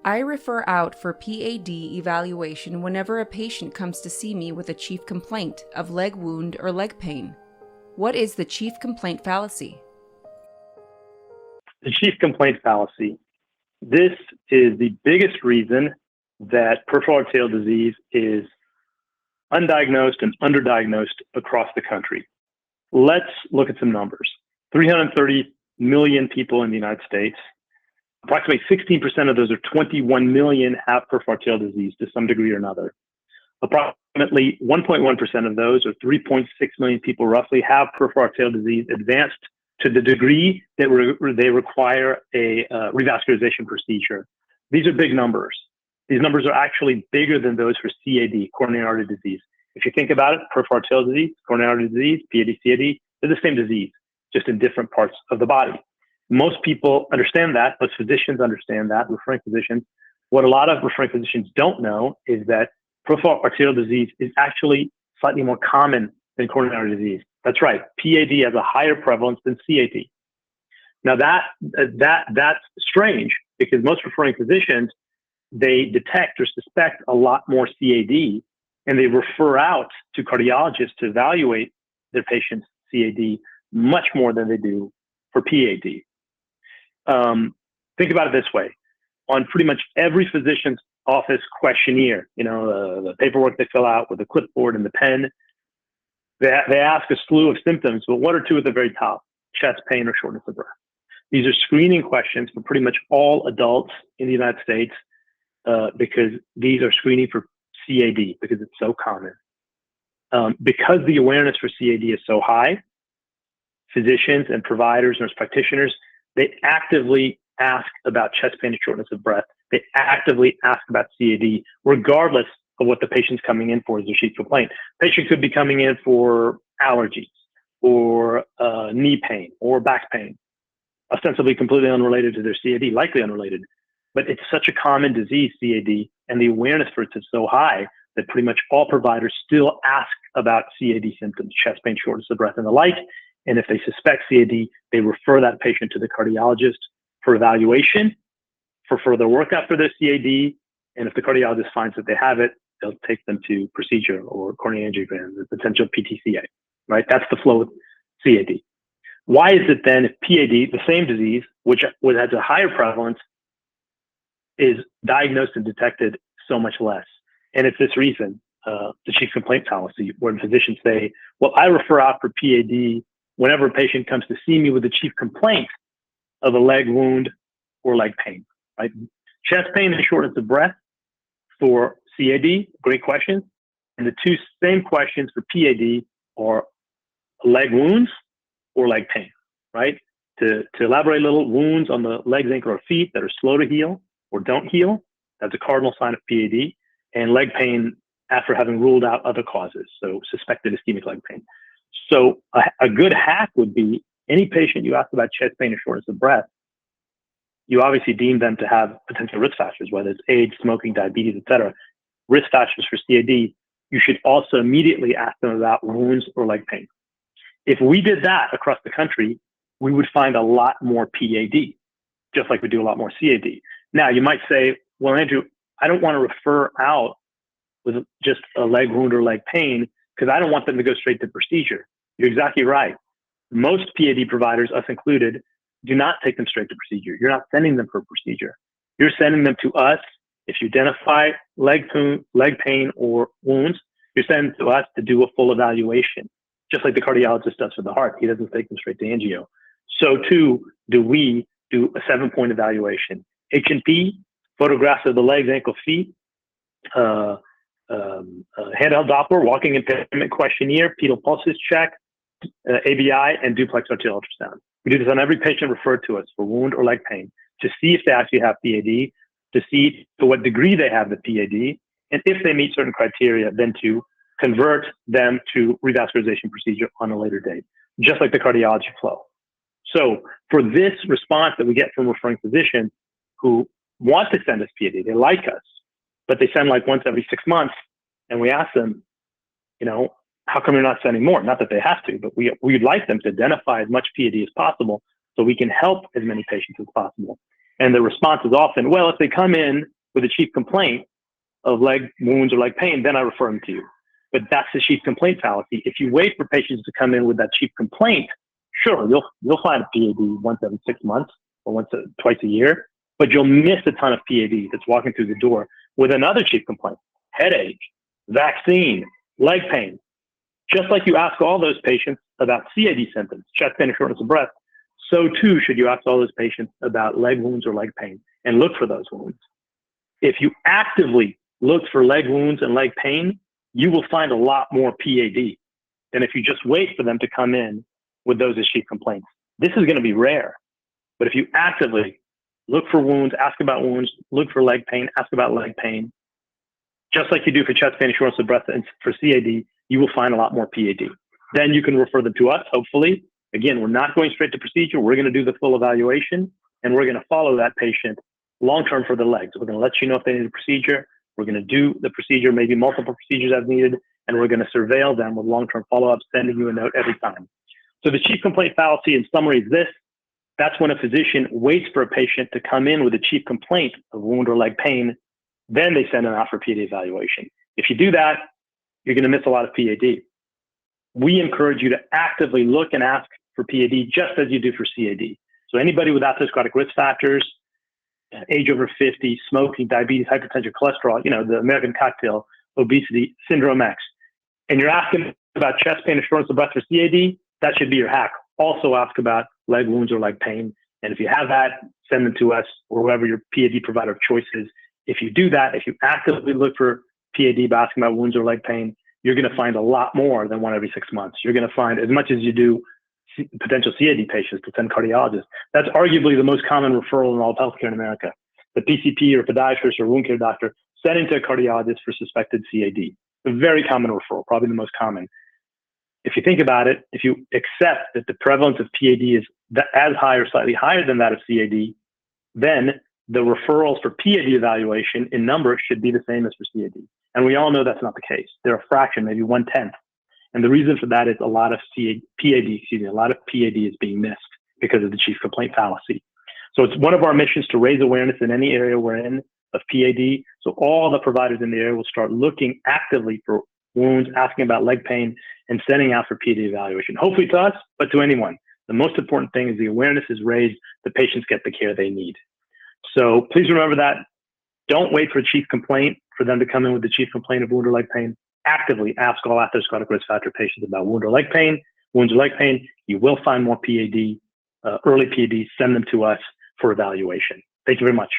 I refer out for PAD evaluation whenever a patient comes to see me with a chief complaint of leg wound or leg pain. What is the chief complaint fallacy? The chief complaint fallacy. This is the biggest reason that peripheral arterial disease is undiagnosed and underdiagnosed across the country. Let's look at some numbers. 330 million people in the United States. Approximately 16% of those, or 21 million, have peripheral arterial disease to some degree or another. Approximately 1.1% of those, or 3.6 million people roughly, have peripheral arterial disease advanced to the degree that they require a revascularization procedure. These are big numbers. These numbers are actually bigger than those for CAD, coronary artery disease. If you think about it, peripheral arterial disease, coronary artery disease, PAD, CAD, they're the same disease, just in different parts of the body. Most people understand that, but physicians understand that, referring physicians. What a lot of referring physicians don't know is that peripheral arterial disease is actually slightly more common than coronary artery disease. That's right. PAD has a higher prevalence than CAD. Now that's strange because most referring physicians, they detect or suspect a lot more CAD, and they refer out to cardiologists to evaluate their patients' CAD much more than they do for PAD. Think about it this way. On pretty much every physician's office questionnaire, the paperwork they fill out with the clipboard and the pen, they ask a slew of symptoms, but one or two at the very top: chest pain or shortness of breath. These are screening questions for pretty much all adults in the United States because these are screening for CAD because it's so common. Because the awareness for CAD is so high, physicians and providers, nurse practitioners, they actively ask about chest pain and shortness of breath. They actively ask about CAD, regardless of what the patient's coming in for as their chief complaint. Patient could be coming in for allergies or knee pain or back pain, ostensibly completely unrelated to their CAD, likely unrelated. But it's such a common disease, CAD, and the awareness for it is so high that pretty much all providers still ask about CAD symptoms, chest pain, shortness of breath, and the like. And if they suspect CAD, they refer that patient to the cardiologist for evaluation, for further workup for their CAD. And if the cardiologist finds that they have it, they'll take them to procedure or coronary angiogram, the potential PTCA, right? That's the flow with CAD. Why is it then if PAD, the same disease, which has a higher prevalence, is diagnosed and detected so much less? And it's this reason, the chief complaint fallacy, where physicians say, well, I refer out for PAD whenever a patient comes to see me with a chief complaint of a leg wound or leg pain, right? Chest pain and shortness of breath for CAD, great questions. And the two same questions for PAD are leg wounds or leg pain, right? To elaborate a little, wounds on the legs, ankle, or feet that are slow to heal or don't heal, that's a cardinal sign of PAD. And leg pain after having ruled out other causes, so suspected ischemic leg pain. So a good hack would be any patient you ask about chest pain or shortness of breath, you obviously deem them to have potential risk factors, whether it's age, smoking, diabetes, et cetera. Risk factors for CAD, you should also immediately ask them about wounds or leg pain. If we did that across the country, we would find a lot more PAD, just like we do a lot more CAD. Now, you might say, well, Andrew, I don't want to refer out with just a leg wound or leg pain because I don't want them to go straight to procedure. You're exactly right. Most PAD providers, us included, do not take them straight to procedure. You're not sending them for a procedure. You're sending them to us. If you identify leg pain or wounds, you're sending them to us to do a full evaluation, just like the cardiologist does for the heart. He doesn't take them straight to angio. So too do we do a 7-point evaluation. H&P, photographs of the legs, ankle, feet, handheld Doppler, walking impairment questionnaire, pedal pulses check, ABI, and duplex arterial ultrasound. We do this on every patient referred to us for wound or leg pain to see if they actually have PAD, to see to what degree they have the PAD, and if they meet certain criteria, then to convert them to revascularization procedure on a later date, just like the cardiology flow. So for this response that we get from referring physicians who want to send us PAD, they like us, but they send like once every 6 months, and we ask them, how come you're not sending more? Not that they have to, but we'd like them to identify as much PAD as possible so we can help as many patients as possible. And the response is often, well, if they come in with a chief complaint of leg wounds or leg pain, then I refer them to you. But that's the chief complaint fallacy. If you wait for patients to come in with that chief complaint, sure, you'll find a PAD once every 6 months or twice a year, but you'll miss a ton of PAD that's walking through the door with another chief complaint: headache, vaccine, leg pain. Just like you ask all those patients about CAD symptoms, chest pain, shortness of breath, so too should you ask all those patients about leg wounds or leg pain and look for those wounds. If you actively look for leg wounds and leg pain, you will find a lot more PAD than if you just wait for them to come in with those as chief complaints. This is going to be rare. But if you actively look for wounds, ask about wounds, look for leg pain, ask about leg pain, just like you do for chest pain, shortness of breath, and for CAD, you will find a lot more PAD. Then you can refer them to us, hopefully. Again, we're not going straight to procedure. We're going to do the full evaluation, and we're going to follow that patient long-term for the legs. We're going to let you know if they need a procedure. We're going to do the procedure, maybe multiple procedures as needed, and we're going to surveil them with long-term follow-up, sending you a note every time. So the chief complaint fallacy in summary is this: that's when a physician waits for a patient to come in with a chief complaint of wound or leg pain, then they send them out for PAD evaluation. If you do that, you're going to miss a lot of PAD. We encourage you to actively look and ask for PAD just as you do for CAD. So anybody with atherosclerotic risk factors, age over 50, smoking, diabetes, hypertension, cholesterol, the American cocktail, obesity, syndrome X, and you're asking about chest pain or shortness of breath for CAD, that should be your hack. Also ask about leg wounds or leg pain. And if you have that, send them to us or whoever your PAD provider of choice is. If you do that, if you actively look for PAD by asking about wounds or leg pain, you're going to find a lot more than one every 6 months. You're going to find as much as you do potential CAD patients to send cardiologists. That's arguably the most common referral in all of healthcare in America. The PCP or podiatrist or wound care doctor sending to a cardiologist for suspected CAD. A very common referral, probably the most common. If you think about it, if you accept that the prevalence of PAD is as high or slightly higher than that of CAD, then the referrals for PAD evaluation in numbers should be the same as for CAD. And we all know that's not the case. They're a fraction, maybe 1/10. And the reason for that is a lot of PAD is being missed because of the chief complaint fallacy. So it's one of our missions to raise awareness in any area we're in of PAD. So all the providers in the area will start looking actively for wounds, asking about leg pain, and sending out for PAD evaluation, hopefully to us, but to anyone. The most important thing is the awareness is raised, the patients get the care they need. So please remember that. Don't wait for a chief complaint for them to come in with the chief complaint of wound or leg pain. Actively ask all atherosclerotic risk factor patients about wound or leg pain, wounds or leg pain. You will find more PAD, early PAD. Send them to us for evaluation. Thank you very much.